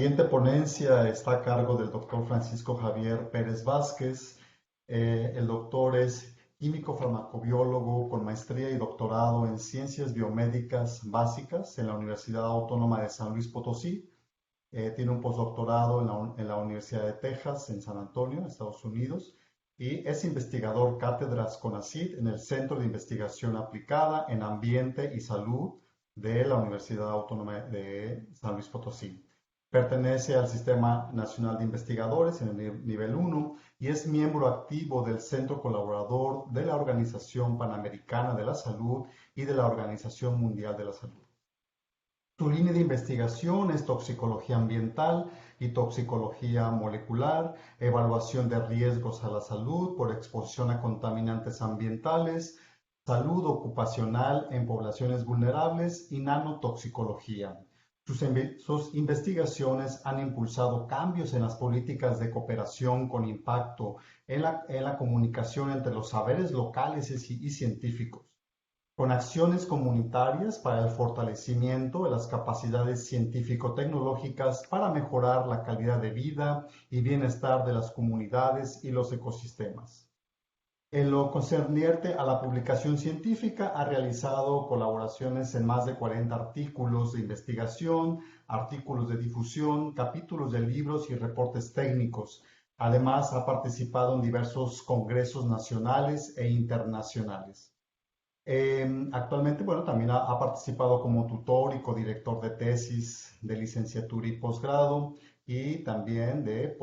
siguiente ponencia está a cargo del doctor Francisco Javier Pérez Vázquez. El doctor es químico farmacobiólogo con maestría y doctorado en ciencias biomédicas básicas en la Universidad Autónoma de San Luis Potosí. Tiene un postdoctorado en la Universidad de Texas en San Antonio, Estados Unidos, y es investigador cátedras CONACYT en el Centro de Investigación Aplicada en Ambiente y Salud de la Universidad Autónoma de San Luis Potosí. Pertenece al Sistema Nacional de Investigadores en el nivel 1 y es miembro activo del Centro Colaborador de la Organización Panamericana de la Salud y de la Organización Mundial de la Salud. Su línea de investigación es toxicología ambiental y toxicología molecular, evaluación de riesgos a la salud por exposición a contaminantes ambientales, salud ocupacional en poblaciones vulnerables y nanotoxicología. Sus investigaciones han impulsado cambios en las políticas de cooperación con impacto en la comunicación entre los saberes locales y científicos, con acciones comunitarias para el fortalecimiento de las capacidades científico-tecnológicas para mejorar la calidad de vida y bienestar de las comunidades y los ecosistemas. En lo concerniente a la publicación científica, ha realizado colaboraciones en más de 40 artículos de investigación, artículos de difusión, capítulos de libros y reportes técnicos. Además, ha participado en diversos congresos nacionales e internacionales. Actualmente, bueno, también ha participado como tutor y codirector de tesis de licenciatura y posgrado y también de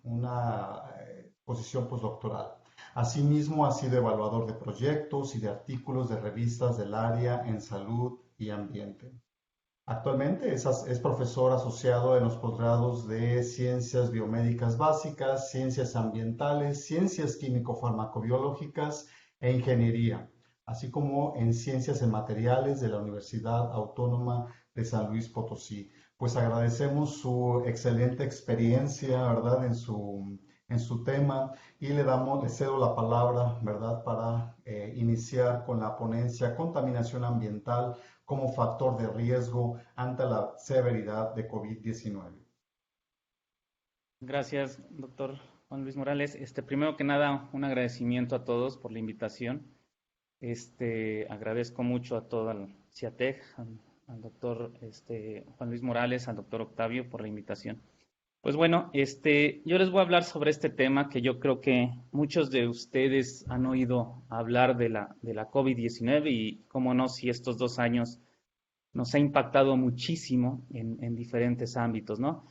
una posición postdoctoral. Asimismo, ha sido evaluador de proyectos y de artículos de revistas del área en salud y ambiente. Actualmente es profesor asociado en los posgrados de Ciencias Biomédicas Básicas, Ciencias Ambientales, Ciencias Químico-Farmacobiológicas e Ingeniería, así como en Ciencias en Materiales de la Universidad Autónoma de San Luis Potosí. Pues agradecemos su excelente experiencia, ¿verdad?, en su tema y le cedo la palabra, ¿verdad?, para iniciar con la ponencia Contaminación Ambiental como factor de riesgo ante la severidad de COVID-19. Gracias, doctor Juan Luis Morales. Primero que nada, un agradecimiento a todos por la invitación. Agradezco mucho a todo el CIATEC, al doctor Juan Luis Morales, al doctor Octavio por la invitación. Pues bueno, yo les voy a hablar sobre este tema que yo creo que muchos de ustedes han oído hablar de la COVID-19 y, cómo no, si estos 2 años nos ha impactado muchísimo en diferentes ámbitos, ¿no?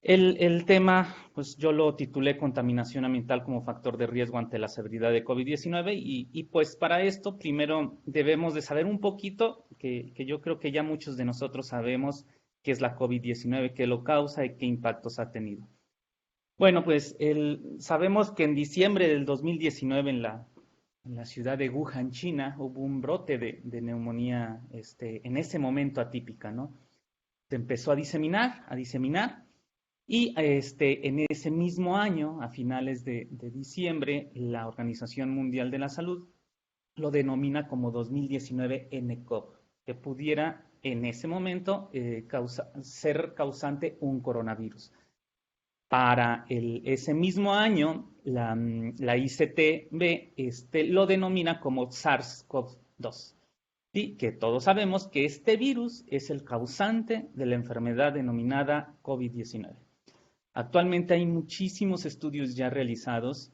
El tema, pues yo lo titulé Contaminación ambiental como factor de riesgo ante la severidad de COVID-19 y pues para esto primero debemos de saber un poquito, que yo creo que ya muchos de nosotros sabemos qué es la COVID-19, qué lo causa y qué impactos ha tenido. Bueno, pues sabemos que en diciembre del 2019 en la ciudad de Wuhan, China, hubo un brote de neumonía en ese momento atípica, ¿no? Se empezó a diseminar y en ese mismo año, a finales de diciembre, la Organización Mundial de la Salud lo denomina como 2019 nCoV, que pudiera en ese momento ser causante un coronavirus. Para ese mismo año, la ICTB lo denomina como SARS-CoV-2. Y que todos sabemos que este virus es el causante de la enfermedad denominada COVID-19. Actualmente hay muchísimos estudios ya realizados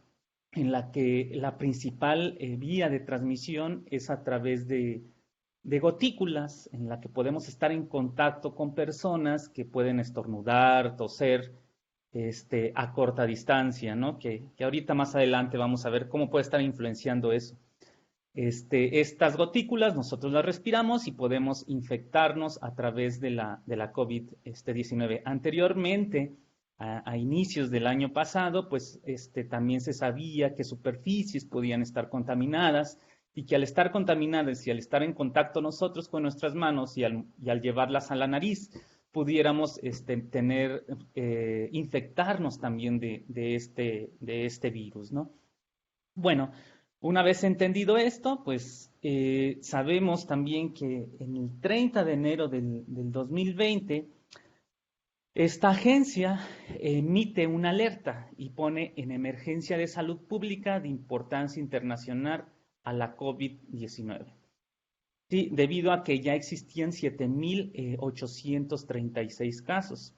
en la que la principal vía de transmisión es a través de gotículas, en la que podemos estar en contacto con personas que pueden estornudar, toser, a corta distancia, ¿no? Que ahorita más adelante vamos a ver cómo puede estar influenciando eso. Estas gotículas nosotros las respiramos y podemos infectarnos a través de la COVID-19. Anteriormente, a inicios del año pasado, pues también se sabía que superficies podían estar contaminadas y que al estar contaminadas y al estar en contacto nosotros con nuestras manos y al llevarlas a la nariz, pudiéramos infectarnos también de este virus, ¿no? Bueno, una vez entendido esto, pues sabemos también que en el 30 de enero del 2020 Esta agencia emite una alerta y pone en emergencia de salud pública de importancia internacional a la COVID-19. Sí, debido a que ya existían 7.836 casos.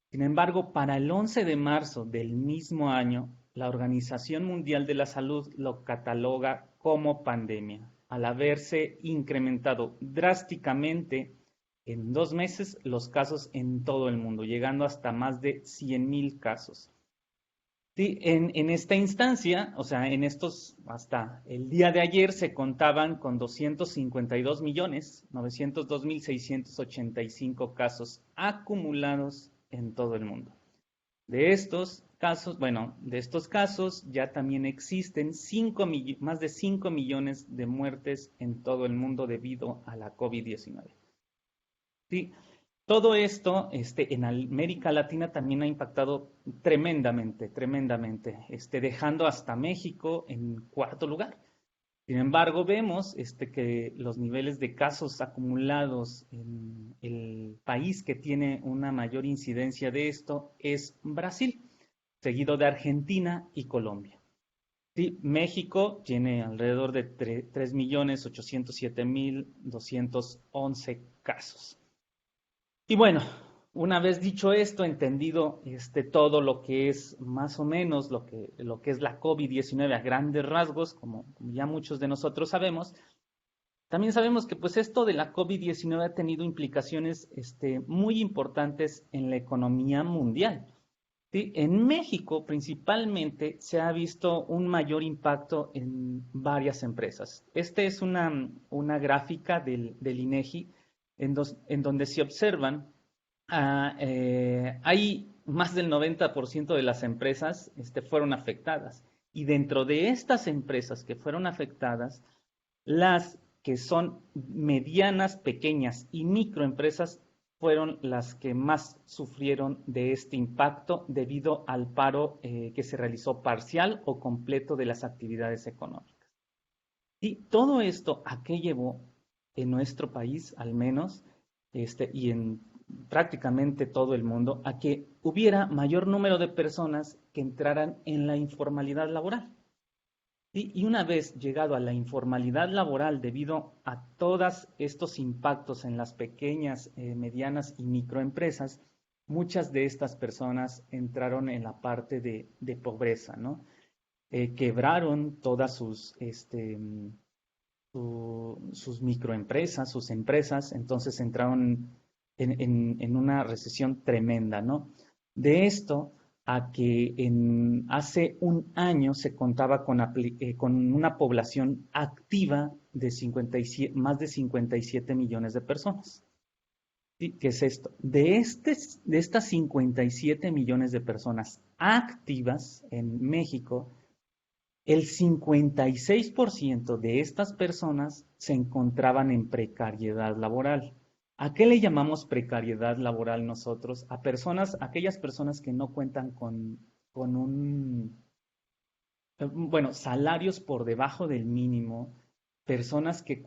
Sin embargo, para el 11 de marzo del mismo año, la Organización Mundial de la Salud lo cataloga como pandemia, al haberse incrementado drásticamente en 2 meses los casos en todo el mundo, llegando hasta más de 100.000 casos. Sí, en esta instancia, o sea, hasta el día de ayer se contaban con 252.902.685 casos acumulados en todo el mundo. De estos casos ya también existen más de 5 millones de muertes en todo el mundo debido a la COVID-19. Sí, todo esto en América Latina también ha impactado tremendamente, dejando hasta México en cuarto lugar. Sin embargo, vemos que los niveles de casos acumulados en el país que tiene una mayor incidencia de esto es Brasil, seguido de Argentina y Colombia. Sí, México tiene alrededor de 3.807.211 casos. Y bueno, una vez dicho esto, entendido todo lo que es más o menos lo que es la COVID-19 a grandes rasgos, como ya muchos de nosotros sabemos, también sabemos que pues esto de la COVID-19 ha tenido implicaciones muy importantes en la economía mundial. ¿Sí? En México principalmente se ha visto un mayor impacto en varias empresas. Esta es una gráfica del INEGI en donde se observan, hay más del 90% de las empresas fueron afectadas. Y dentro de estas empresas que fueron afectadas, las que son medianas, pequeñas y microempresas fueron las que más sufrieron de este impacto debido al paro que se realizó parcial o completo de las actividades económicas. Y todo esto, ¿a qué llevó en nuestro país, al menos, y en prácticamente todo el mundo, a que hubiera mayor número de personas que entraran en la informalidad laboral? Y una vez llegado a la informalidad laboral debido a todos estos impactos en las pequeñas, medianas y microempresas, muchas de estas personas entraron en la parte de pobreza, ¿no? Quebraron todas sus microempresas, sus empresas, entonces entraron en una recesión tremenda, ¿no? De esto a que hace un año se contaba con una población activa de más de 57 millones de personas. ¿Sí? ¿Qué es esto? De estas 57 millones de personas activas en México, el 56% de estas personas se encontraban en precariedad laboral. ¿A qué le llamamos precariedad laboral nosotros? Aquellas personas que no cuentan con salarios por debajo del mínimo, personas que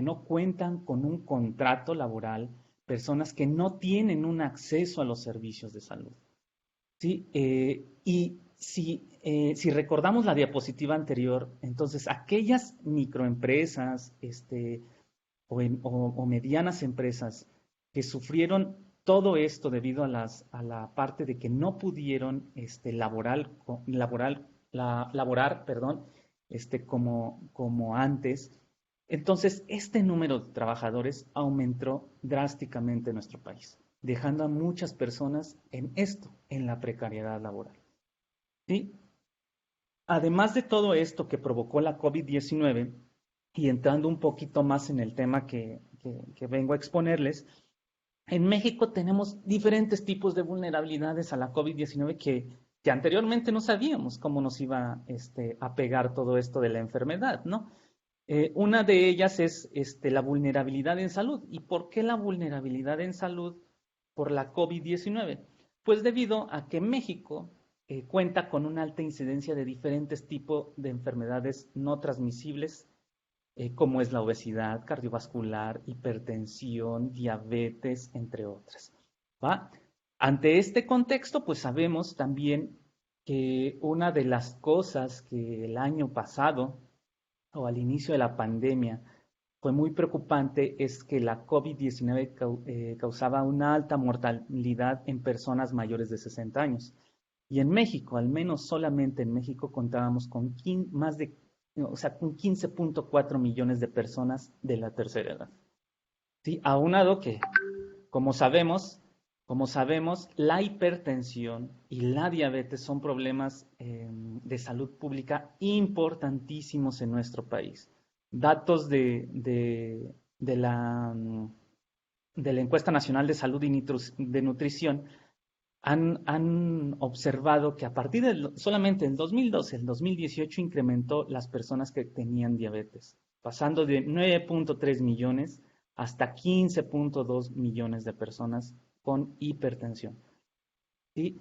no cuentan con un contrato laboral, personas que no tienen un acceso a los servicios de salud. ¿Sí? Y si recordamos la diapositiva anterior, entonces aquellas microempresas o medianas empresas que sufrieron todo esto debido a la parte de que no pudieron laborar como antes, entonces este número de trabajadores aumentó drásticamente en nuestro país, dejando a muchas personas en la precariedad laboral. ¿Sí? Además de todo esto que provocó la COVID-19, y entrando un poquito más en el tema que vengo a exponerles, en México tenemos diferentes tipos de vulnerabilidades a la COVID-19 que anteriormente no sabíamos cómo nos iba a pegar todo esto de la enfermedad, ¿no? Una de ellas es la vulnerabilidad en salud. ¿Y por qué la vulnerabilidad en salud por la COVID-19? Pues debido a que México cuenta con una alta incidencia de diferentes tipos de enfermedades no transmisibles, como es la obesidad cardiovascular, hipertensión, diabetes, entre otras. ¿Va? Ante este contexto, pues sabemos también que una de las cosas que el año pasado o al inicio de la pandemia fue muy preocupante es que la COVID-19 causaba una alta mortalidad en personas mayores de 60 años. Y en México, al menos solamente en México, contábamos con con 15.4 millones de personas de la tercera edad. ¿Sí? Aunado que, como sabemos, como sabemos, la hipertensión y la diabetes son problemas de salud pública importantísimos en nuestro país. Datos de la Encuesta Nacional de Salud y de Nutrición han observado que a partir solamente en 2012, el 2018 incrementó las personas que tenían diabetes, pasando de 9.3 millones hasta 15.2 millones de personas con hipertensión. ¿Sí?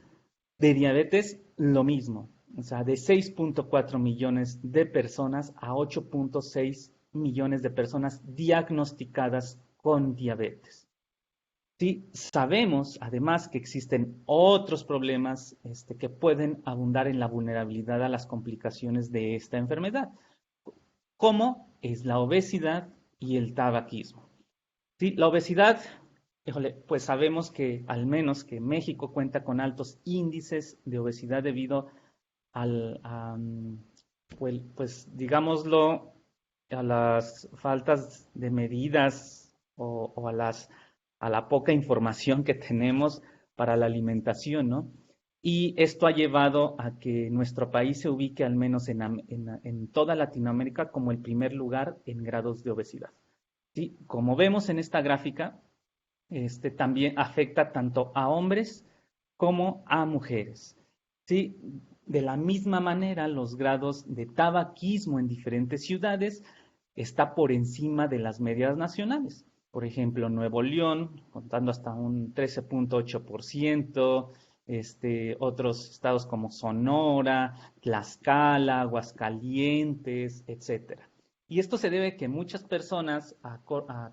De diabetes, lo mismo, o sea, de 6.4 millones de personas a 8.6 millones de personas diagnosticadas con diabetes. Sí, sabemos además que existen otros problemas que pueden abundar en la vulnerabilidad a las complicaciones de esta enfermedad, como es la obesidad y el tabaquismo. Sí, la obesidad, híjole, pues sabemos que al menos que México cuenta con altos índices de obesidad debido pues digámoslo, a las faltas de medidas o a la poca información que tenemos para la alimentación, ¿no? Y esto ha llevado a que nuestro país se ubique al menos en toda Latinoamérica como el primer lugar en grados de obesidad. ¿Sí? Como vemos en esta gráfica, también afecta tanto a hombres como a mujeres. ¿Sí? De la misma manera, los grados de tabaquismo en diferentes ciudades está por encima de las medias nacionales. Por ejemplo, Nuevo León, contando hasta un 13.8%, otros estados como Sonora, Tlaxcala, Aguascalientes, etcétera. Y esto se debe a que muchas personas a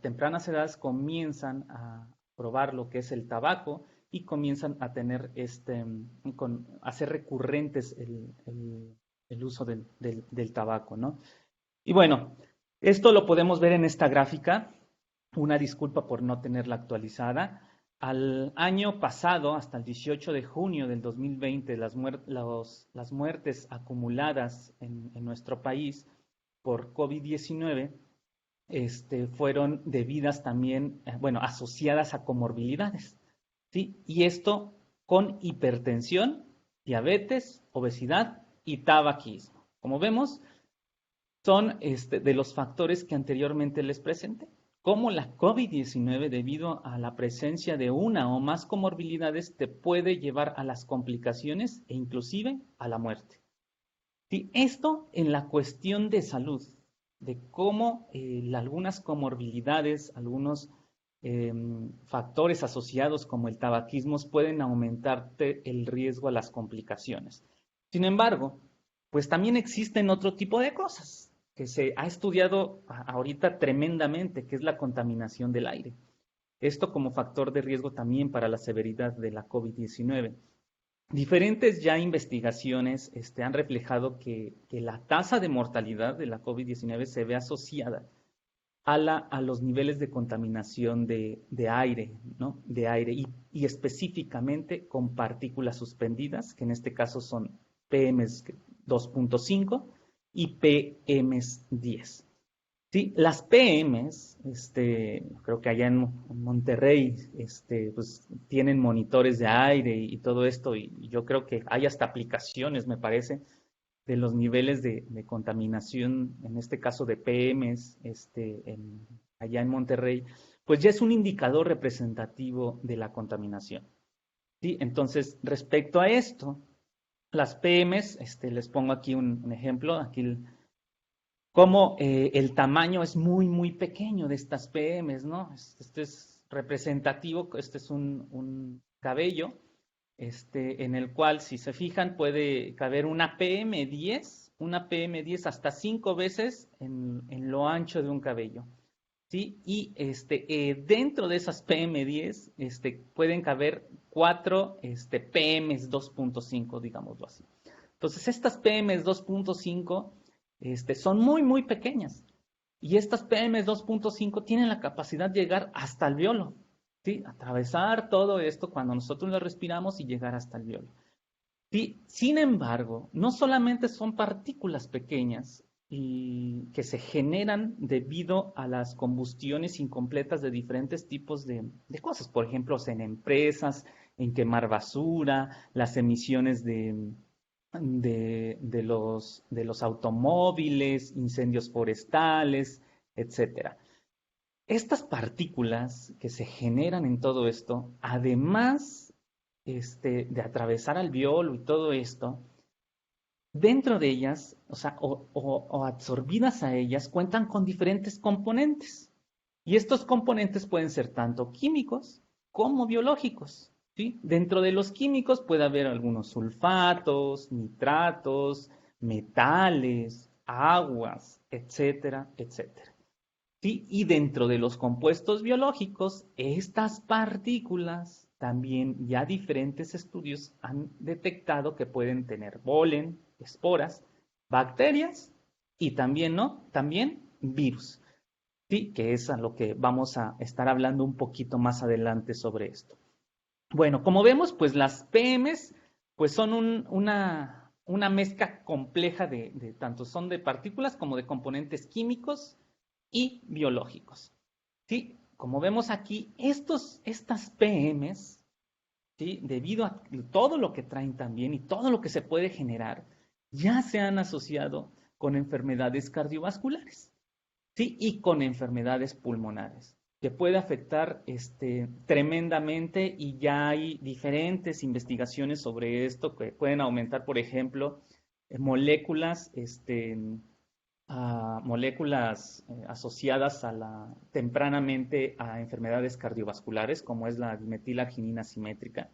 tempranas edades comienzan a probar lo que es el tabaco y comienzan a tener a ser recurrentes el uso del tabaco, ¿no? Y bueno, esto lo podemos ver en esta gráfica. Una disculpa por no tenerla actualizada. Al año pasado, hasta el 18 de junio del 2020, las muertes acumuladas en nuestro país por COVID-19 fueron debidas también, bueno, asociadas a comorbilidades, ¿sí? Y esto con hipertensión, diabetes, obesidad y tabaquismo. Como vemos, son de los factores que anteriormente les presenté. Como la COVID-19, debido a la presencia de una o más comorbilidades, te puede llevar a las complicaciones e inclusive a la muerte. Sí, esto en la cuestión de salud, de cómo algunas comorbilidades, algunos factores asociados como el tabaquismo pueden aumentarte el riesgo a las complicaciones. Sin embargo, pues también existen otro tipo de cosas que se ha estudiado ahorita tremendamente, que es la contaminación del aire. Esto como factor de riesgo también para la severidad de la COVID-19. Diferentes ya investigaciones han reflejado que la tasa de mortalidad de la COVID-19 se ve asociada a los niveles de contaminación de aire, ¿no? De aire y específicamente con partículas suspendidas, que en este caso son PMs 2.5 y PMs 10. Sí, las PMs, creo que allá en Monterrey, pues tienen monitores de aire y todo esto, y yo creo que hay hasta aplicaciones, me parece, de los niveles de contaminación, en este caso de PMs, allá en Monterrey, pues ya es un indicador representativo de la contaminación. Sí, entonces, respecto a esto, las PMs, les pongo aquí un ejemplo, aquí cómo el tamaño es muy, muy pequeño de estas PMs, ¿no? Este es representativo, este es un cabello, en el cual, si se fijan, puede caber una PM10 hasta 5 veces en lo ancho de un cabello. ¿sí? Y dentro de esas PM10 pueden caber 4 PMs 2.5, digámoslo así. Entonces, estas PMs 2.5 son muy, muy pequeñas. Y estas PMs 2.5 tienen la capacidad de llegar hasta el alveolo, ¿sí? Atravesar todo esto cuando nosotros lo respiramos y llegar hasta el alveolo. ¿Sí? Sin embargo, no solamente son partículas pequeñas y que se generan debido a las combustiones incompletas de diferentes tipos de cosas, por ejemplo, en empresas, en quemar basura, las emisiones de los automóviles, incendios forestales, etcétera. Estas partículas que se generan en todo esto, además de atravesar alveolo y todo esto, dentro de ellas, o sea, o absorbidas a ellas, cuentan con diferentes componentes. Y estos componentes pueden ser tanto químicos como biológicos. ¿Sí? Dentro de los químicos puede haber algunos sulfatos, nitratos, metales, aguas, etcétera, etcétera. ¿Sí? Y dentro de los compuestos biológicos, estas partículas también ya diferentes estudios han detectado que pueden tener polen, esporas, bacterias y también, ¿no? También virus. Sí, que es a lo que vamos a estar hablando un poquito más adelante sobre esto. Bueno, como vemos, pues las PMs pues son una mezcla compleja de tanto son de partículas como de componentes químicos y biológicos. ¿Sí? Como vemos aquí, estas PMs, ¿sí? Debido a todo lo que traen también y todo lo que se puede generar, ya se han asociado con enfermedades cardiovasculares, ¿sí? Y con enfermedades pulmonares, que puede afectar tremendamente, y ya hay diferentes investigaciones sobre esto que pueden aumentar, por ejemplo, moléculas asociadas tempranamente a enfermedades cardiovasculares, como es la dimetilarginina simétrica,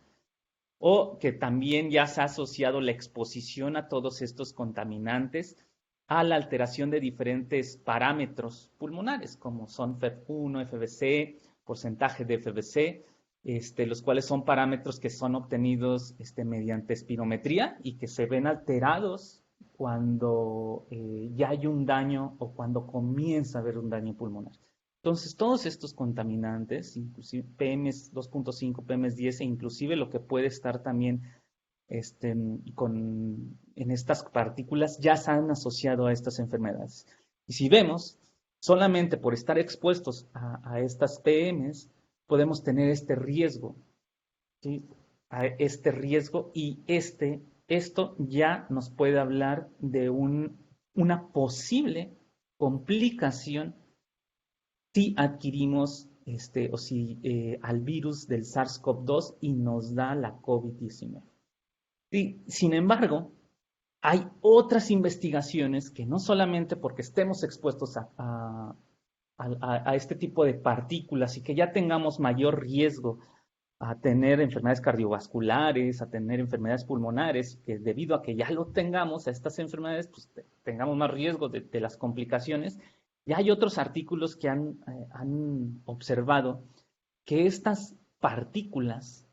o que también ya se ha asociado la exposición a todos estos contaminantes a la alteración de diferentes parámetros pulmonares, como son FEV1, FVC, porcentaje de FVC, los cuales son parámetros que son obtenidos mediante espirometría y que se ven alterados cuando ya hay un daño o cuando comienza a haber un daño pulmonar. Entonces, todos estos contaminantes, inclusive PM 2.5, PM 10, e inclusive lo que puede estar también en estas partículas, ya se han asociado a estas enfermedades. Y si vemos, solamente por estar expuestos a estas PMs, podemos tener este riesgo, ¿sí? A este riesgo, y esto ya nos puede hablar de una posible complicación si adquirimos o si al virus del SARS-CoV-2 y nos da la COVID-19. Sí, sin embargo, hay otras investigaciones que no solamente porque estemos expuestos a este tipo de partículas y que ya tengamos mayor riesgo a tener enfermedades cardiovasculares, a tener enfermedades pulmonares, que debido a que ya lo tengamos a estas enfermedades, pues tengamos más riesgo de las complicaciones. Ya hay otros artículos que han observado que estas partículas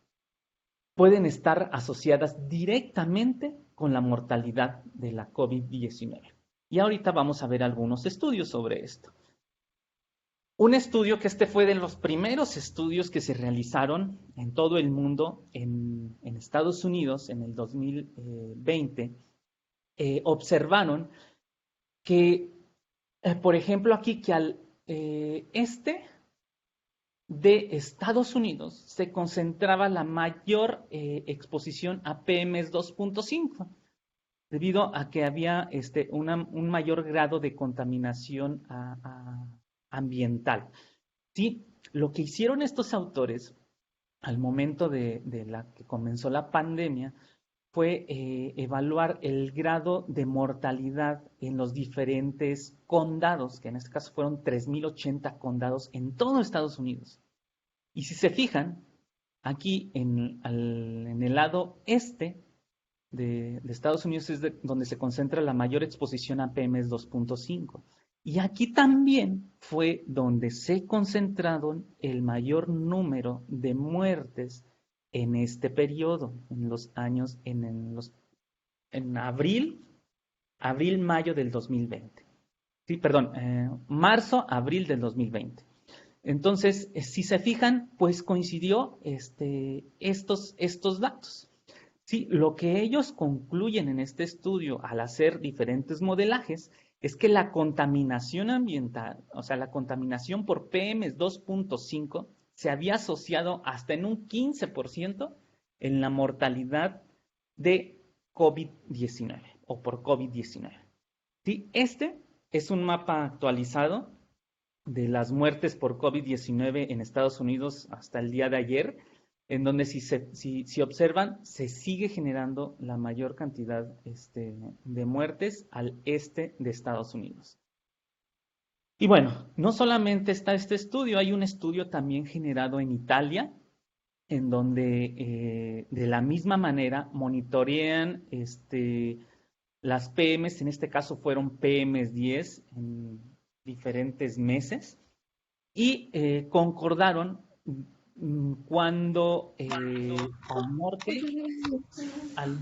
pueden estar asociadas directamente con la mortalidad de la COVID-19. Y ahorita vamos a ver algunos estudios sobre esto. Un estudio que fue de los primeros estudios que se realizaron en todo el mundo, en Estados Unidos, en el 2020, observaron que, por ejemplo, aquí que al de Estados Unidos se concentraba la mayor exposición a PM 2.5, debido a que había un mayor grado de contaminación ambiental. ¿Sí? Lo que hicieron estos autores al momento de la que comenzó la pandemia fue evaluar el grado de mortalidad en los diferentes condados, que en este caso fueron 3.080 condados en todo Estados Unidos. Y si se fijan, aquí en el lado este de Estados Unidos es donde se concentra la mayor exposición a PM 2.5. Y aquí también fue donde se concentraron el mayor número de muertes en este periodo, en los años, en mayo del 2020. Sí, perdón, marzo, abril del 2020. Entonces, si se fijan, pues coincidió estos datos. Sí, lo que ellos concluyen en este estudio al hacer diferentes modelajes es que la contaminación ambiental, o sea, la contaminación por PM 2.5 se había asociado hasta en un 15% en la mortalidad de COVID-19 o por COVID-19. Sí, este es un mapa actualizado de las muertes por COVID-19 en Estados Unidos hasta el día de ayer, en donde si observan, se sigue generando la mayor cantidad de muertes al este de Estados Unidos. Y bueno, no solamente está este estudio, hay un estudio también generado en Italia, en donde de la misma manera monitorean las PMs, en este caso fueron PMs 10 en diferentes meses, y concordaron cuando al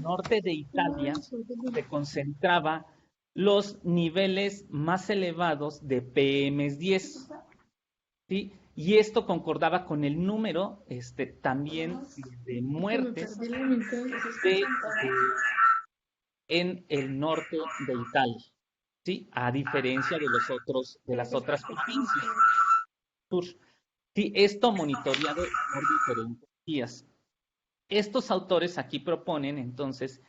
norte de Italia se concentraba los niveles más elevados de PM10, ¿sí? Y esto concordaba con el número también de muertes en el norte de Italia, ¿sí? A diferencia de las otras provincias sur. Sí, esto monitoreado por diferentes días. Estos autores aquí proponen entonces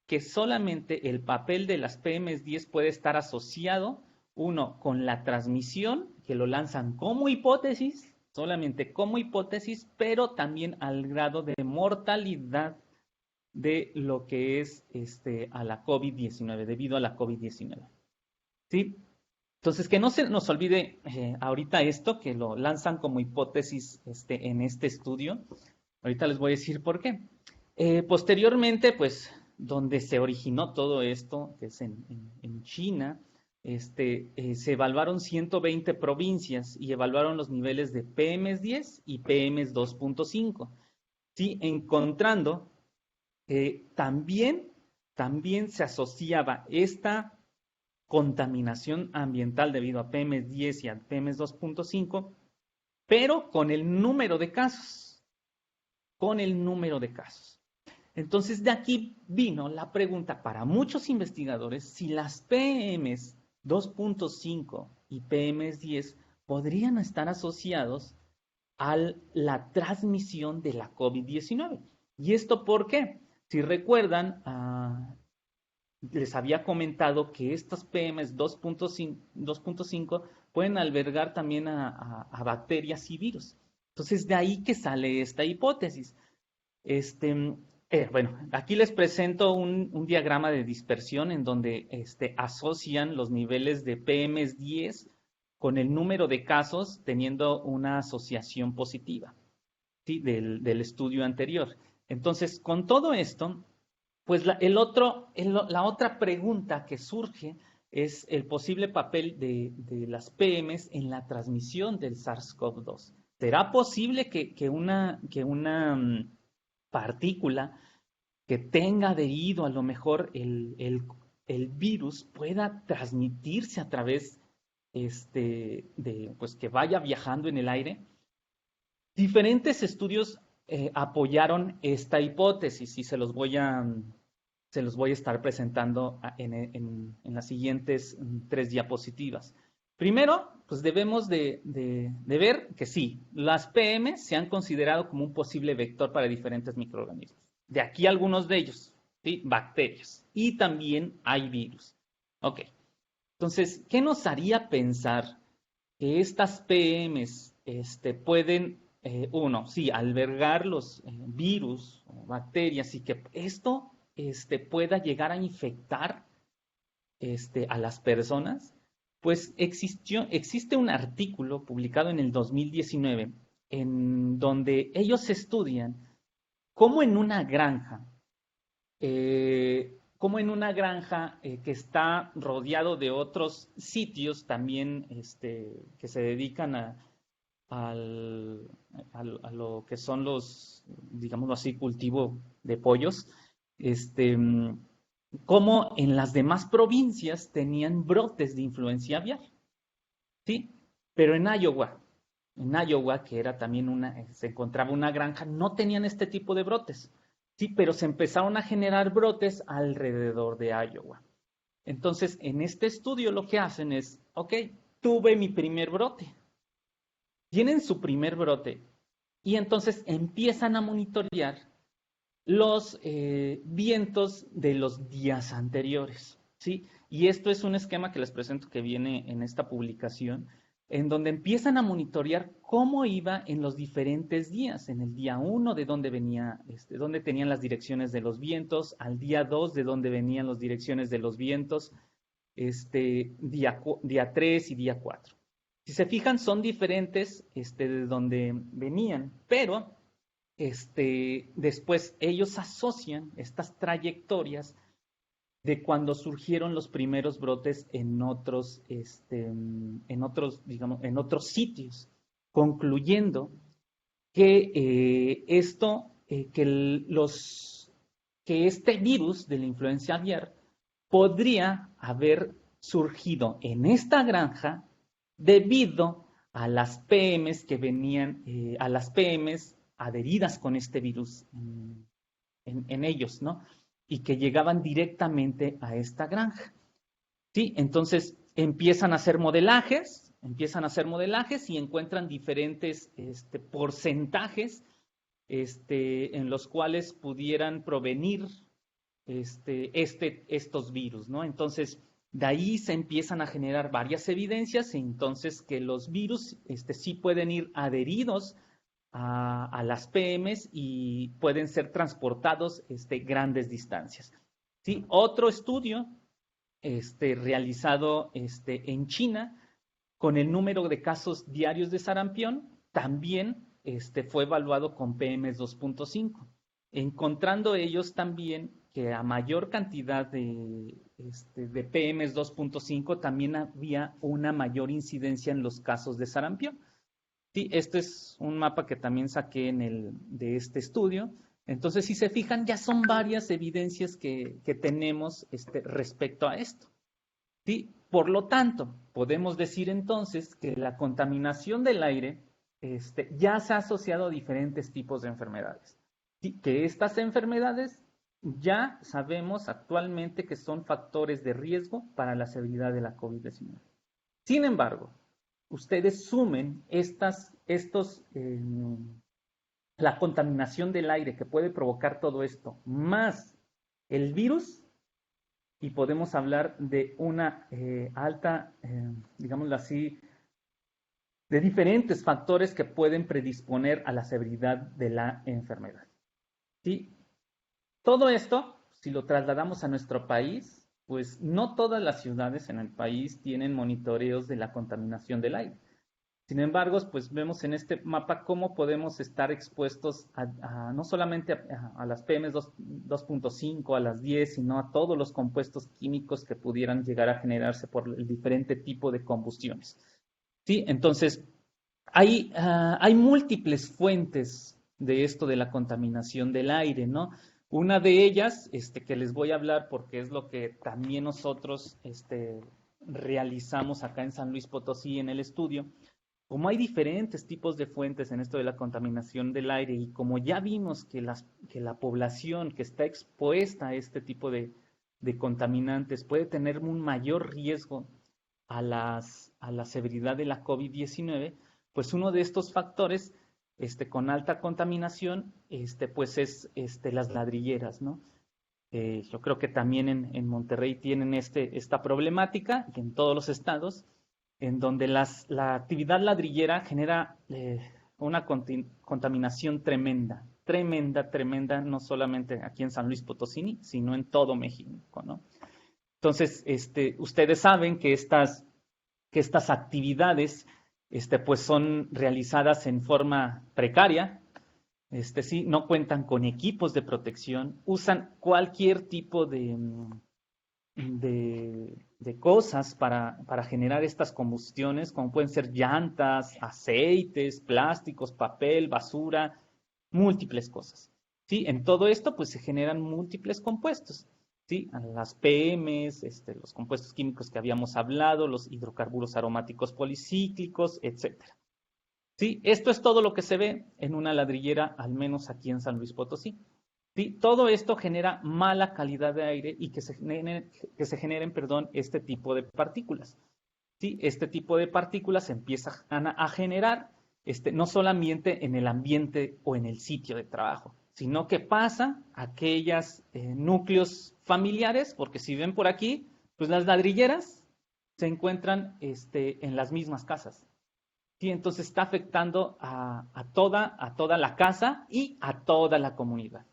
que solamente el papel de las PM10 puede estar asociado, uno, con la transmisión, que lo lanzan como hipótesis, solamente como hipótesis, pero también al grado de mortalidad de lo que es a la COVID-19, debido a la COVID-19. ¿Sí? Entonces, que no se nos olvide ahorita esto, que lo lanzan como hipótesis en este estudio. Ahorita les voy a decir por qué. Posteriormente, pues, donde se originó todo esto, que es en China, se evaluaron 120 provincias y evaluaron los niveles de PM10 y PM2.5. Sí, encontrando también se asociaba esta contaminación ambiental debido a PM10 y a PM2.5, pero con el número de casos. Entonces, de aquí vino la pregunta para muchos investigadores si las PMs 2.5 y PMs 10 podrían estar asociados a la transmisión de la COVID-19. ¿Y esto por qué? Si recuerdan, les había comentado que estas PMs 2.5 pueden albergar también a bacterias y virus. Entonces, de ahí que sale esta hipótesis. Bueno, aquí les presento un diagrama de dispersión en donde asocian los niveles de PM10 con el número de casos teniendo una asociación positiva, ¿sí? del estudio anterior. Entonces, con todo esto, pues la otra pregunta que surge es el posible papel de las PMs en la transmisión del SARS-CoV-2. ¿Será posible que una partícula que tenga adherido a lo mejor el virus pueda transmitirse a través pues que vaya viajando en el aire? Diferentes estudios apoyaron esta hipótesis y se los voy a estar presentando en las siguientes 3 diapositivas. Primero, pues debemos de ver que sí, las PM se han considerado como un posible vector para diferentes microorganismos. De aquí algunos de ellos, ¿sí? Bacterias. Y también hay virus. Ok. Entonces, ¿qué nos haría pensar que estas PMs pueden, uno, sí, albergar los virus o bacterias y que esto pueda llegar a infectar a las personas? Pues existe un artículo publicado en el 2019 en donde ellos estudian cómo en una granja como en una granja que está rodeado de otros sitios también que se dedican a lo que son los, digámoslo así, cultivo de pollos, como en las demás provincias tenían brotes de influencia aviar, ¿sí? Pero en Iowa, que era también se encontraba una granja, no tenían este tipo de brotes, ¿sí? Pero se empezaron a generar brotes alrededor de Iowa. Entonces, en este estudio lo que hacen es, ok, tuve mi primer brote. Tienen su primer brote y entonces empiezan a monitorear los vientos de los días anteriores, ¿sí? Y esto es un esquema que les presento que viene en esta publicación, en donde empiezan a monitorear cómo iba en los diferentes días. En el día 1, de dónde venía, dónde tenían las direcciones de los vientos, al día 2, de dónde venían las direcciones de los vientos, día 3 y día 4. Si se fijan, son diferentes de donde venían, pero después ellos asocian estas trayectorias de cuando surgieron los primeros brotes en otros, digamos, en otros sitios, concluyendo que que este virus de la influenza aviar podría haber surgido en esta granja debido a las PMs que venían, a las PMs adheridas con este virus en ellos, ¿no? Y que llegaban directamente a esta granja. ¿Sí? Entonces empiezan a hacer modelajes y encuentran diferentes porcentajes en los cuales pudieran provenir estos virus, ¿no? Entonces, de ahí se empiezan a generar varias evidencias, entonces que los virus sí pueden ir adheridos a las PMs y pueden ser transportados grandes distancias. ¿Sí? Otro estudio realizado en China con el número de casos diarios de sarampión también fue evaluado con PMs 2.5, encontrando ellos también que a mayor cantidad de PMs 2.5 también había una mayor incidencia en los casos de sarampión. Sí, este es un mapa que también saqué de este estudio. Entonces, si se fijan, ya son varias evidencias que tenemos respecto a esto. ¿Sí? Por lo tanto, podemos decir entonces que la contaminación del aire ya se ha asociado a diferentes tipos de enfermedades. ¿Sí? Que estas enfermedades ya sabemos actualmente que son factores de riesgo para la severidad de la COVID-19. Sin embargo, ustedes sumen la contaminación del aire que puede provocar todo esto, más el virus, y podemos hablar de una alta, digámoslo así, de diferentes factores que pueden predisponer a la severidad de la enfermedad. ¿Sí? Todo esto, si lo trasladamos a nuestro país, pues no todas las ciudades en el país tienen monitoreos de la contaminación del aire. Sin embargo, pues vemos en este mapa cómo podemos estar expuestos no solamente a las PM 2.5, a las 10, sino a todos los compuestos químicos que pudieran llegar a generarse por el diferente tipo de combustiones. ¿Sí? Entonces, hay múltiples fuentes de esto de la contaminación del aire, ¿no? Una de ellas, que les voy a hablar porque es lo que también nosotros realizamos acá en San Luis Potosí en el estudio. Como hay diferentes tipos de fuentes en esto de la contaminación del aire y como ya vimos que la población que está expuesta a este tipo de contaminantes puede tener un mayor riesgo a la severidad de la COVID-19, pues uno de estos factores con alta contaminación pues es las ladrilleras, ¿no? Yo creo que también en Monterrey tienen esta problemática, y en todos los estados, en donde la actividad ladrillera genera una contaminación tremenda, no solamente aquí en San Luis Potosí, sino en todo México, ¿no? Entonces, ustedes saben que estas actividades pues son realizadas en forma precaria, sí, no cuentan con equipos de protección, usan cualquier tipo de cosas para generar estas combustiones, como pueden ser llantas, aceites, plásticos, papel, basura, múltiples cosas. ¿Sí? En todo esto, pues se generan múltiples compuestos. ¿Sí? Las PMs, los compuestos químicos que habíamos hablado, los hidrocarburos aromáticos policíclicos, etcétera. ¿Sí? Esto es todo lo que se ve en una ladrillera, al menos aquí en San Luis Potosí. ¿Sí? Todo esto genera mala calidad de aire y que se generen, perdón, este tipo de partículas. ¿Sí? Este tipo de partículas empiezan a generar no solamente en el ambiente o en el sitio de trabajo, sino que pasa a aquellos núcleos familiares, porque si ven por aquí, pues las ladrilleras se encuentran en las mismas casas. ¿Sí? Entonces está afectando a toda la casa y a toda la comunidad.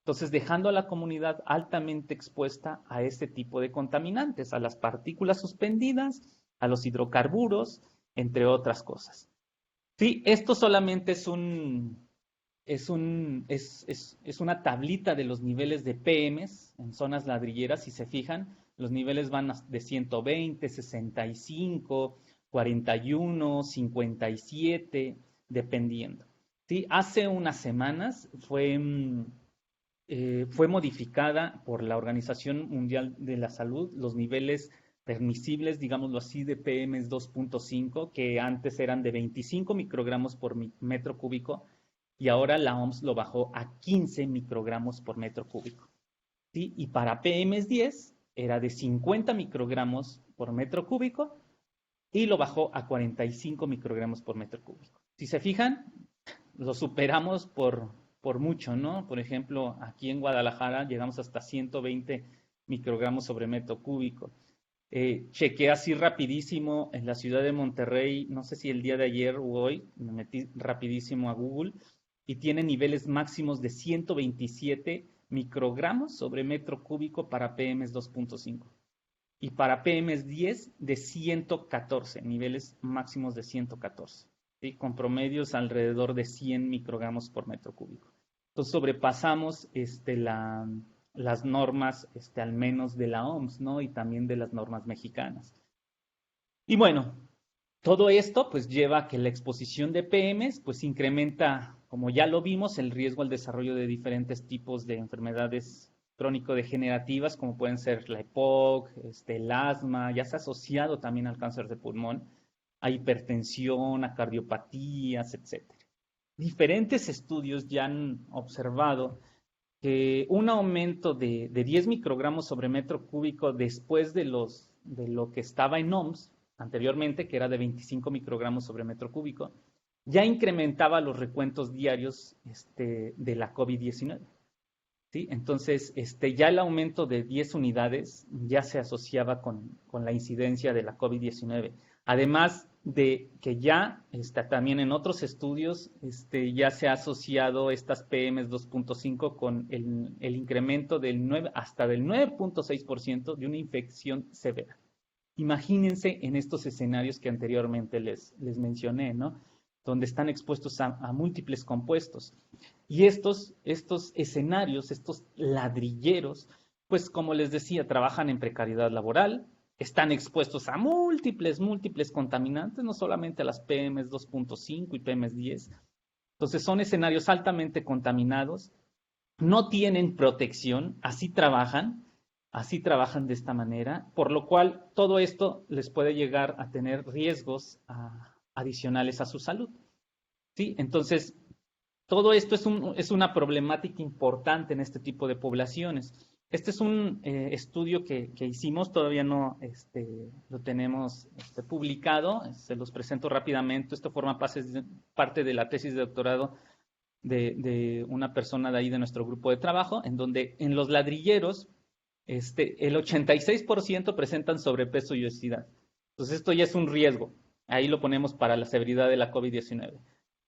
Entonces, dejando a la comunidad altamente expuesta a este tipo de contaminantes, a las partículas suspendidas, a los hidrocarburos, entre otras cosas. Sí, esto solamente es una tablita de los niveles de PMs en zonas ladrilleras. Si se fijan, los niveles van de 120, 65, 41, 57, dependiendo. ¿Sí? Hace unas semanas fue modificada por la Organización Mundial de la Salud los niveles permisibles, digámoslo así, de PM 2.5, que antes eran de 25 microgramos por metro cúbico, y ahora la OMS lo bajó a 15 microgramos por metro cúbico. ¿Sí? Y para PM10 era de 50 microgramos por metro cúbico y lo bajó a 45 microgramos por metro cúbico. Si se fijan, lo superamos por mucho, ¿no? Por ejemplo, aquí en Guadalajara llegamos hasta 120 microgramos sobre metro cúbico. Chequé así rapidísimo en la ciudad de Monterrey, no sé si el día de ayer o hoy, me metí rapidísimo a Google y tiene niveles máximos de 127 microgramos sobre metro cúbico para PM 2.5 y para PM 10 de 114, niveles máximos de 114. ¿Sí? Con promedios alrededor de 100 microgramos por metro cúbico. Entonces sobrepasamos las normas, al menos de la OMS, ¿no? Y también de las normas mexicanas. Y bueno, todo esto pues lleva a que la exposición de PMs pues incrementa, como ya lo vimos, el riesgo al desarrollo de diferentes tipos de enfermedades crónico-degenerativas, como pueden ser la EPOC, el asma, ya se ha asociado también al cáncer de pulmón, a hipertensión, a cardiopatías, etc. Diferentes estudios ya han observado que un aumento de 10 microgramos sobre metro cúbico después de lo que estaba en OMS anteriormente, que era de 25 microgramos sobre metro cúbico, ya incrementaba los recuentos diarios de la COVID-19. ¿Sí? Entonces, ya el aumento de 10 unidades ya se asociaba con la incidencia de la COVID-19. Además de que ya también en otros estudios ya se ha asociado estas PMs 2.5 con el incremento hasta del 9.6% de una infección severa. Imagínense en estos escenarios que anteriormente les mencioné, ¿no? Donde están expuestos a múltiples compuestos. Y estos escenarios, estos ladrilleros, pues como les decía, trabajan en precariedad laboral, están expuestos a múltiples contaminantes, no solamente a las PMs 2.5 y PMs 10. Entonces son escenarios altamente contaminados, no tienen protección, así trabajan de esta manera, por lo cual todo esto les puede llegar a tener riesgos adicionales a su salud. ¿Sí? Entonces, todo esto es una problemática importante en este tipo de poblaciones. Este es un estudio que hicimos, todavía no lo tenemos publicado, se los presento rápidamente. Esto forma parte de la tesis de doctorado de una persona de ahí de nuestro grupo de trabajo, en donde en los ladrilleros el 86% presentan sobrepeso y obesidad. Entonces esto ya es un riesgo. Ahí lo ponemos para la severidad de la COVID-19.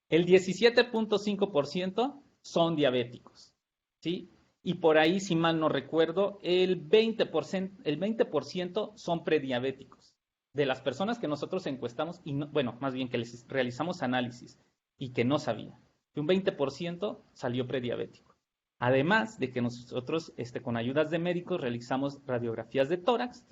El 17.5% son diabéticos, ¿sí? Y por ahí, si mal no recuerdo, el 20% son prediabéticos. De las personas que nosotros encuestamos, y no, bueno, más bien que les realizamos análisis y que no sabían. y un 20% salió prediabético. Además de que nosotros con ayudas de médicos realizamos radiografías de tórax,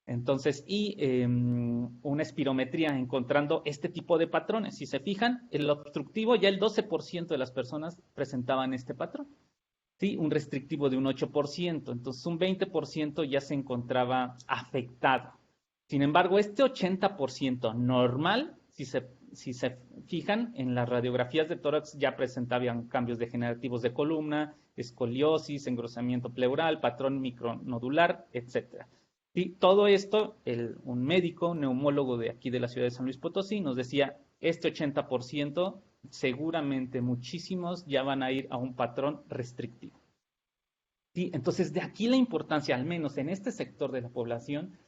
entonces, una espirometría encontrando este tipo de patrones. Si se fijan, el obstructivo ya el 12% de las personas presentaban este patrón. ¿Sí? Un restrictivo de un 8%, entonces un 20% ya se encontraba afectado. Sin embargo, este 80% normal, si se fijan, en las radiografías de tórax ya presentaban cambios degenerativos de columna, escoliosis, engrosamiento pleural, patrón micronodular, etc. ¿Sí? Todo esto, un médico, un neumólogo de aquí de la ciudad de San Luis Potosí, nos decía, este 80% seguramente muchísimos ya van a ir a un patrón restrictivo. ¿Sí? Entonces, de aquí la importancia, al menos en este sector de la población,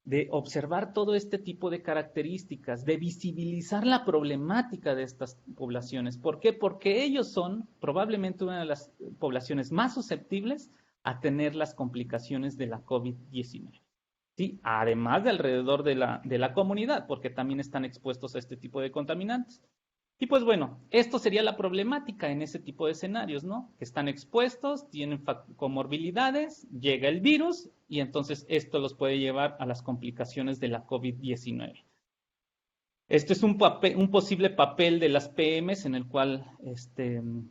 de observar todo este tipo de características, de visibilizar la problemática de estas poblaciones. ¿Por qué? Porque ellos son probablemente una de las poblaciones más susceptibles a tener las complicaciones de la COVID-19. ¿Sí? Además de alrededor de la comunidad, porque también están expuestos a este tipo de contaminantes. Y pues bueno, esto sería la problemática en ese tipo de escenarios, ¿no? Que están expuestos, tienen comorbilidades, llega el virus y entonces esto los puede llevar a las complicaciones de la COVID-19. Este es un posible papel de las PMs en el cual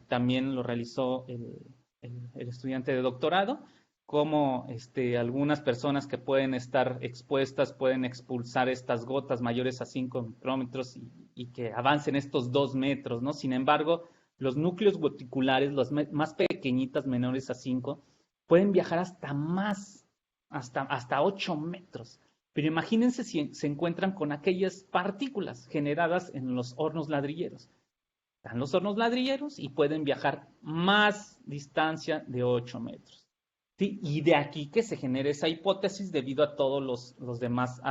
también lo realizó el estudiante de doctorado, cómo algunas personas que pueden estar expuestas pueden expulsar estas gotas mayores a 5 micrómetros y que avancen estos 2 metros, ¿no? Sin embargo, los núcleos goticulares, los más pequeñitas, menores a 5, pueden viajar hasta 8 metros. Pero imagínense si se encuentran con aquellas partículas generadas en los hornos ladrilleros. Están los hornos ladrilleros y pueden viajar más distancia de 8 metros. ¿Sí? Y de aquí que se genere esa hipótesis debido a todos los demás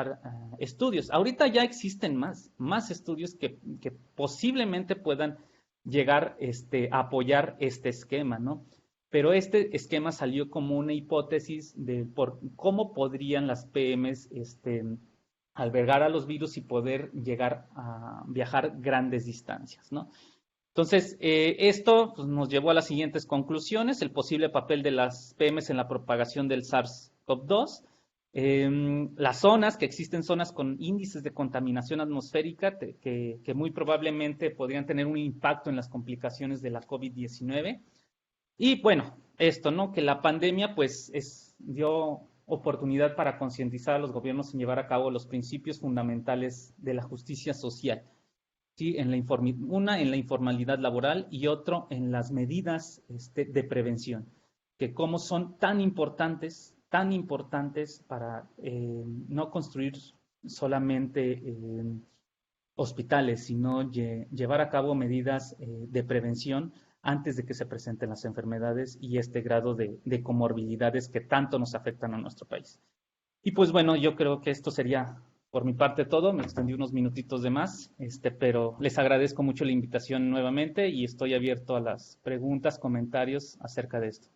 estudios. Ahorita ya existen más estudios que posiblemente puedan llegar a apoyar este esquema, ¿no? Pero este esquema salió como una hipótesis de cómo podrían las PMs albergar a los virus y poder llegar a viajar grandes distancias, ¿no? Entonces, esto pues, nos llevó a las siguientes conclusiones: el posible papel de las PMs en la propagación del SARS-CoV-2, las zonas, que existen zonas con índices de contaminación atmosférica que muy probablemente podrían tener un impacto en las complicaciones de la COVID-19. Y bueno, esto, ¿no? Que la pandemia pues dio oportunidad para concientizar a los gobiernos en llevar a cabo los principios fundamentales de la justicia social. ¿Sí? Una en la informalidad laboral y otro en las medidas de prevención, que como son tan importantes para no construir solamente hospitales, sino llevar a cabo medidas de prevención antes de que se presenten las enfermedades y este grado de comorbilidades que tanto nos afectan a nuestro país. Y pues bueno, yo creo que esto sería por mi parte todo. Me extendí unos minutitos de más, pero les agradezco mucho la invitación nuevamente y estoy abierto a las preguntas, comentarios acerca de esto.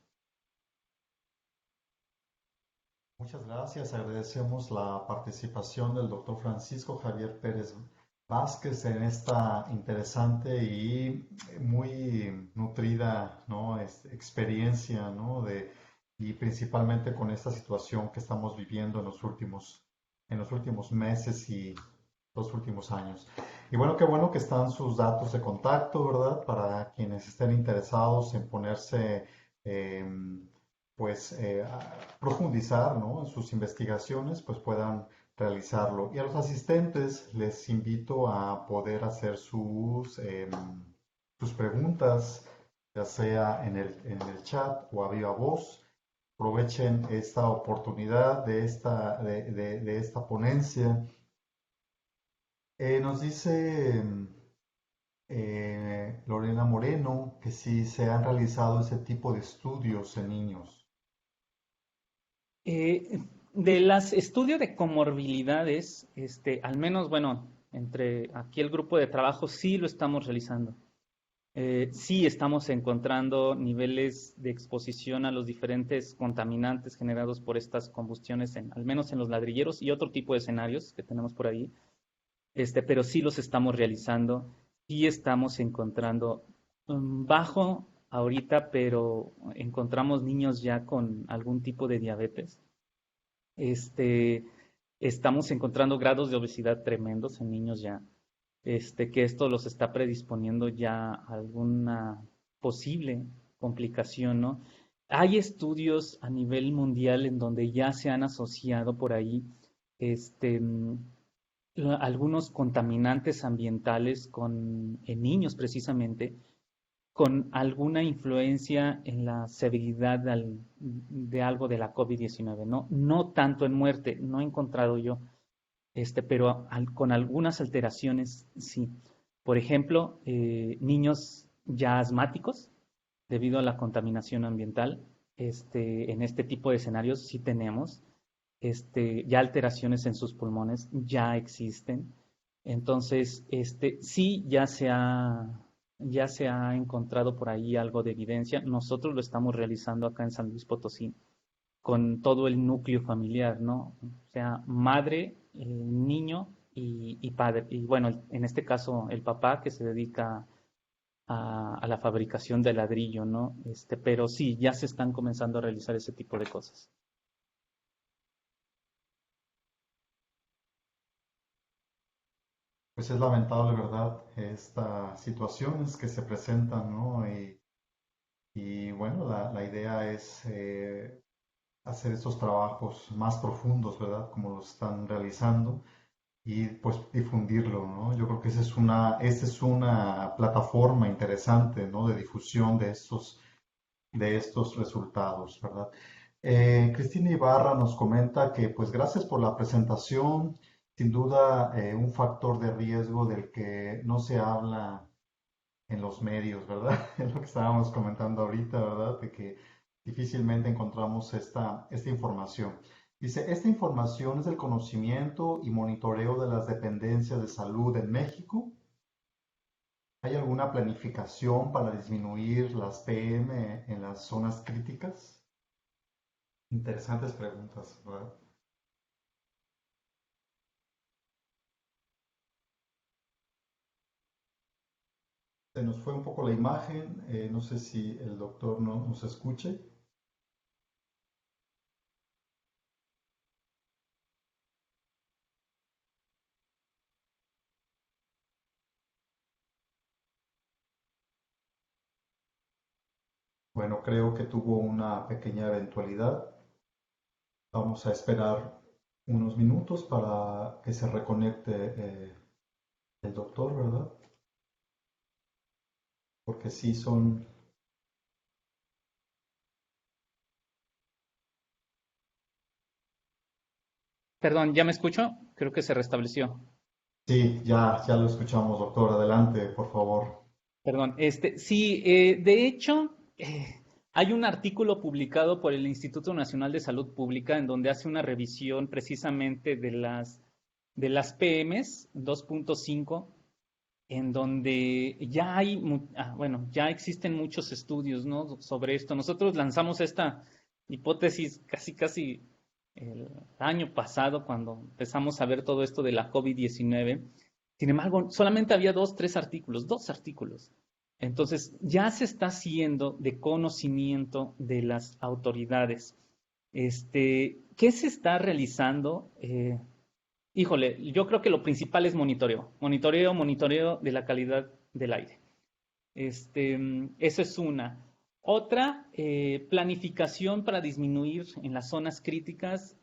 Muchas gracias. Agradecemos la participación del doctor Francisco Javier Pérez Vázquez en esta interesante y muy nutrida, ¿no? Experiencia, ¿no? Y principalmente con esta situación que estamos viviendo en los últimos meses y los últimos años. Y bueno, qué bueno que están sus datos de contacto, ¿verdad? Para quienes estén interesados en ponerse, a profundizar, ¿no? En sus investigaciones, pues puedan realizarlo. Y a los asistentes les invito a poder hacer sus preguntas, ya sea en el chat o a viva voz. Aprovechen esta oportunidad de esta ponencia. Nos dice Lorena Moreno que si se han realizado ese tipo de estudios en niños. De los estudios de comorbilidades, al menos, bueno, entre aquí el grupo de trabajo sí lo estamos realizando. Sí estamos encontrando niveles de exposición a los diferentes contaminantes generados por estas combustiones, al menos en los ladrilleros y otro tipo de escenarios que tenemos por ahí, pero sí los estamos realizando, sí estamos encontrando bajo ahorita, pero encontramos niños ya con algún tipo de diabetes. Este, estamos encontrando grados de obesidad tremendos en niños ya, que esto los está predisponiendo ya a alguna posible complicación, ¿no? Hay estudios a nivel mundial en donde ya se han asociado por ahí, este, mm, algunos contaminantes ambientales en niños precisamente, con alguna influencia en la severidad de algo de la COVID-19, ¿no? No tanto en muerte, no he encontrado yo, pero con algunas alteraciones sí. Por ejemplo, niños ya asmáticos debido a la contaminación ambiental, en este tipo de escenarios sí tenemos, ya alteraciones en sus pulmones ya existen. Entonces, sí ya se ha encontrado por ahí algo de evidencia. Nosotros lo estamos realizando acá en San Luis Potosí con todo el núcleo familiar, ¿no? O sea, madre, niño y padre. Y bueno, en este caso el papá que se dedica a la fabricación de ladrillo, ¿no? Pero sí, ya se están comenzando a realizar ese tipo de cosas. Pues es lamentable, ¿verdad? Estas situaciones que se presentan, ¿no? Y bueno, la idea es hacer estos trabajos más profundos, ¿verdad? Como los están realizando y pues difundirlo, ¿no? Yo creo que esa es una plataforma interesante, ¿no? De difusión de estos resultados, ¿verdad? Cristina Ibarra nos comenta que pues gracias por la presentación, sin duda un factor de riesgo del que no se habla en los medios, ¿verdad? Es lo que estábamos comentando ahorita, ¿verdad? De que difícilmente encontramos esta información. Dice, esta información es del conocimiento y monitoreo de las dependencias de salud en México. ¿Hay alguna planificación para disminuir las PM en las zonas críticas? Interesantes preguntas, ¿verdad? Se nos fue un poco la imagen, no sé si el doctor no, nos escuche. Bueno, creo que tuvo una pequeña eventualidad. Vamos a esperar unos minutos para que se reconecte el doctor, ¿verdad? Porque sí son... Perdón, ¿ya me escucho? Creo que se restableció. Sí, ya lo escuchamos, doctor. Adelante, por favor. Perdón, sí, de hecho, hay un artículo publicado por el Instituto Nacional de Salud Pública en donde hace una revisión precisamente de las PMs 2.5, en donde ya bueno, ya existen muchos estudios, ¿no? Sobre esto. Nosotros lanzamos esta hipótesis casi el año pasado cuando empezamos a ver todo esto de la COVID-19. Sin embargo, solamente había dos artículos. Entonces, ya se está haciendo de conocimiento de las autoridades. ¿Qué se está realizando? Híjole, yo creo que lo principal es monitoreo de la calidad del aire. Eso es una. Otra, planificación para disminuir en las zonas críticas.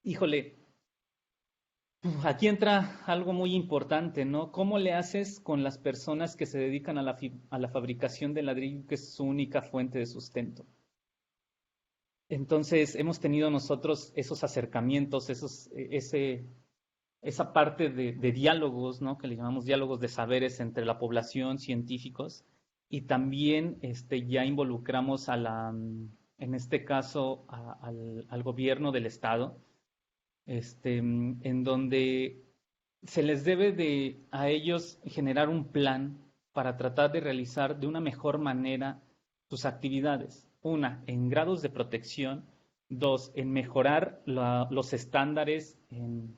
Híjole, aquí entra algo muy importante, ¿no? ¿Cómo le haces con las personas que se dedican a la fabricación de ladrillo, que es su única fuente de sustento? Entonces, hemos tenido nosotros esos acercamientos, esa parte de diálogos, ¿no? Que le llamamos diálogos de saberes entre la población, científicos, y también ya involucramos en este caso, al gobierno del estado, en donde se les debe a ellos generar un plan para tratar de realizar de una mejor manera sus actividades. Una, en grados de protección. Dos, en mejorar los estándares en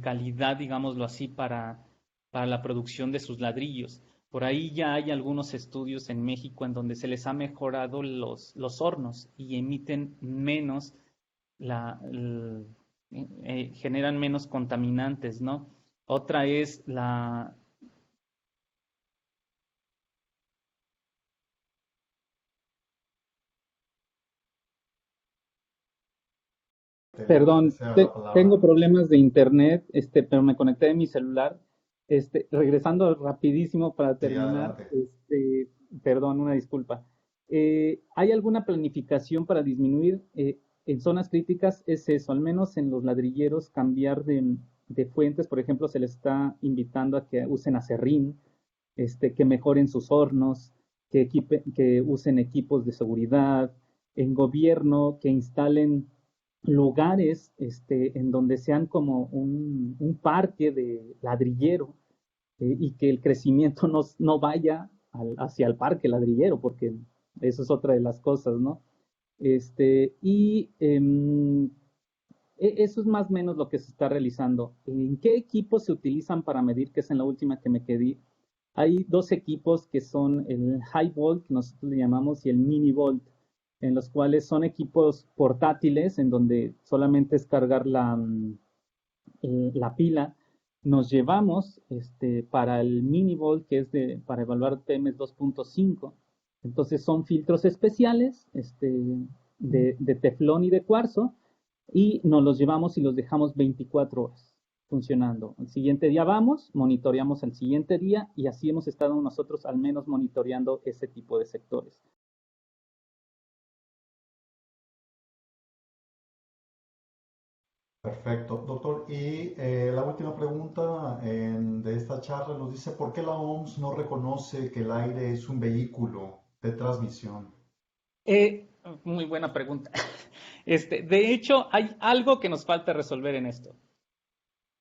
calidad, digámoslo así, para la producción de sus ladrillos. Por ahí ya hay algunos estudios en México en donde se les ha mejorado los hornos y emiten menos, generan menos contaminantes, ¿no? Otra es Le Perdón, deseo la tengo palabra. problemas de internet, pero me conecté de mi celular. Regresando rapidísimo para Sí, terminar, adelante. perdón, una disculpa. ¿Hay alguna planificación para disminuir en zonas críticas? Es eso, al menos en los ladrilleros, cambiar de fuentes. Por ejemplo, se les está invitando a que usen acerrín, que mejoren sus hornos, que usen equipos de seguridad, en gobierno, que instalen lugares en donde sean como un parque de ladrillero, y que el crecimiento no vaya hacia el parque ladrillero, porque eso es otra de las cosas, ¿no? Y eso es más o menos lo que se está realizando. ¿En qué equipos se utilizan para medir? Que es en la última que me quedé. Hay dos equipos que son el High Volt, que nosotros le llamamos, y el Mini Volt, en los cuales son equipos portátiles en donde solamente es cargar la pila. Nos llevamos para el Mini Volt, que es para evaluar PM 2.5. Entonces son filtros especiales de teflón y de cuarzo, y nos los llevamos y los dejamos 24 horas funcionando. El siguiente día vamos, monitoreamos el siguiente día, y así hemos estado nosotros al menos monitoreando ese tipo de sectores. Perfecto, doctor. Y la última pregunta de esta charla nos dice, ¿por qué la OMS no reconoce que el aire es un vehículo de transmisión? Eh, Muy buena pregunta. De hecho, hay algo que nos falta resolver en esto.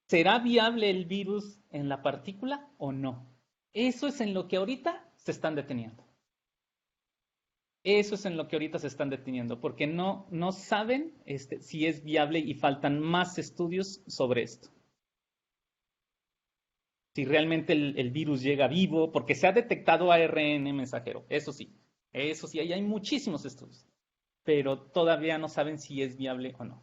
¿Será viable el virus en la partícula o no? Eso es en lo que ahorita se están deteniendo. Eso es en lo que ahorita se están deteniendo, porque no saben si es viable, y faltan más estudios sobre esto. Si realmente el virus llega vivo, porque se ha detectado ARN mensajero, eso sí, ahí hay muchísimos estudios, pero todavía no saben si es viable o no.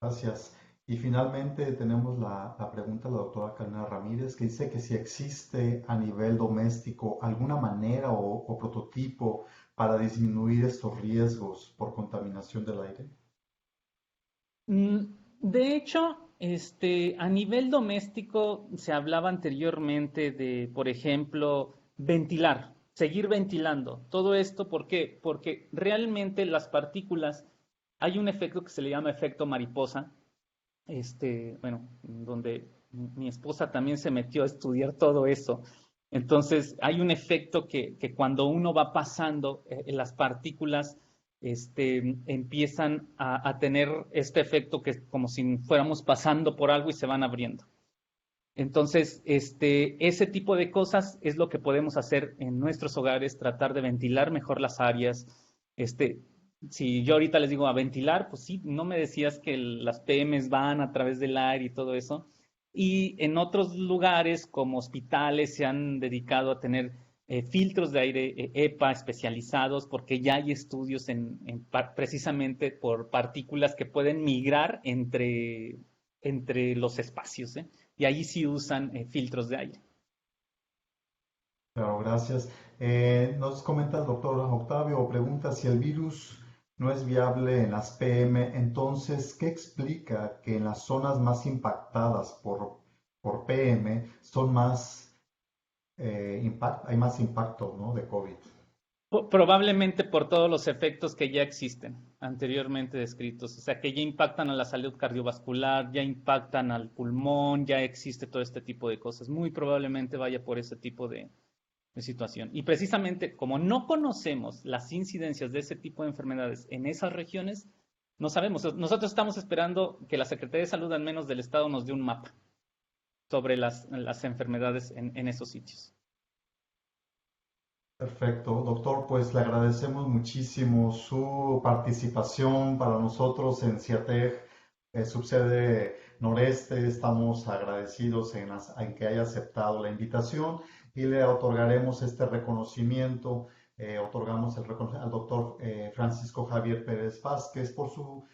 Gracias. Y finalmente tenemos la pregunta de la doctora Carolina Ramírez, que dice que si existe a nivel doméstico alguna manera o prototipo para disminuir estos riesgos por contaminación del aire. Mm, De hecho, a nivel doméstico se hablaba anteriormente de, por ejemplo, ventilar, seguir ventilando. Todo esto, ¿por qué? Porque realmente las partículas, hay un efecto que se le llama efecto mariposa, bueno, donde mi esposa también se metió a estudiar todo eso. Entonces, hay un efecto que cuando uno va pasando, las partículas empiezan a tener este efecto, que es como si fuéramos pasando por algo y se van abriendo. Entonces, ese tipo de cosas es lo que podemos hacer en nuestros hogares, tratar de ventilar mejor las áreas. Este, si yo ahorita les digo a ventilar, pues sí, no me decías que las PMs van a través del aire y todo eso. Y en otros lugares, como hospitales, se han dedicado a tener filtros de aire EPA especializados, porque ya hay estudios precisamente por partículas que pueden migrar entre los espacios, ¿eh? Y ahí sí usan filtros de aire. Claro, gracias. Nos comenta el doctor Octavio, o pregunta si el virus no es viable en las PM, entonces, ¿qué explica que en las zonas más impactadas por PM son más, hay más impacto, ¿no? de COVID? Probablemente por todos los efectos que ya existen anteriormente descritos, o sea, que ya impactan a la salud cardiovascular, ya impactan al pulmón, ya existe todo este tipo de cosas. Muy probablemente vaya por ese tipo de situación. Y precisamente como no conocemos las incidencias de ese tipo de enfermedades en esas regiones, no sabemos. Nosotros estamos esperando que la Secretaría de Salud, al menos del Estado, nos dé un mapa sobre las enfermedades en esos sitios. Perfecto, doctor, pues le agradecemos muchísimo su participación para nosotros en CIATEG, subsede Noreste. Estamos agradecidos en que haya aceptado la invitación y le otorgaremos este reconocimiento. Otorgamos al doctor Francisco Javier Pérez Vázquez por su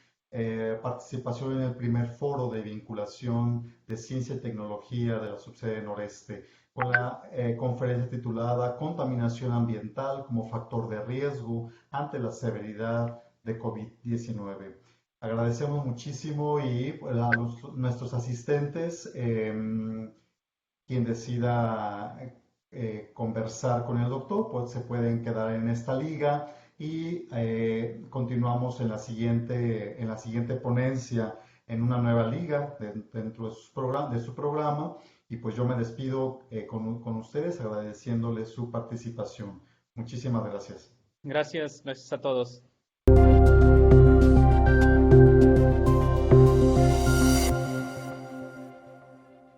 participación en el primer foro de vinculación de ciencia y tecnología de la subsede Noreste, con la conferencia titulada Contaminación ambiental como factor de riesgo ante la severidad de COVID-19. Agradecemos muchísimo y nuestros asistentes, quien decida conversar con el doctor, pues se pueden quedar en esta liga y continuamos en la siguiente ponencia en una nueva liga dentro de su programa. Y pues yo me despido con ustedes agradeciéndoles su participación. Muchísimas gracias. Gracias a todos.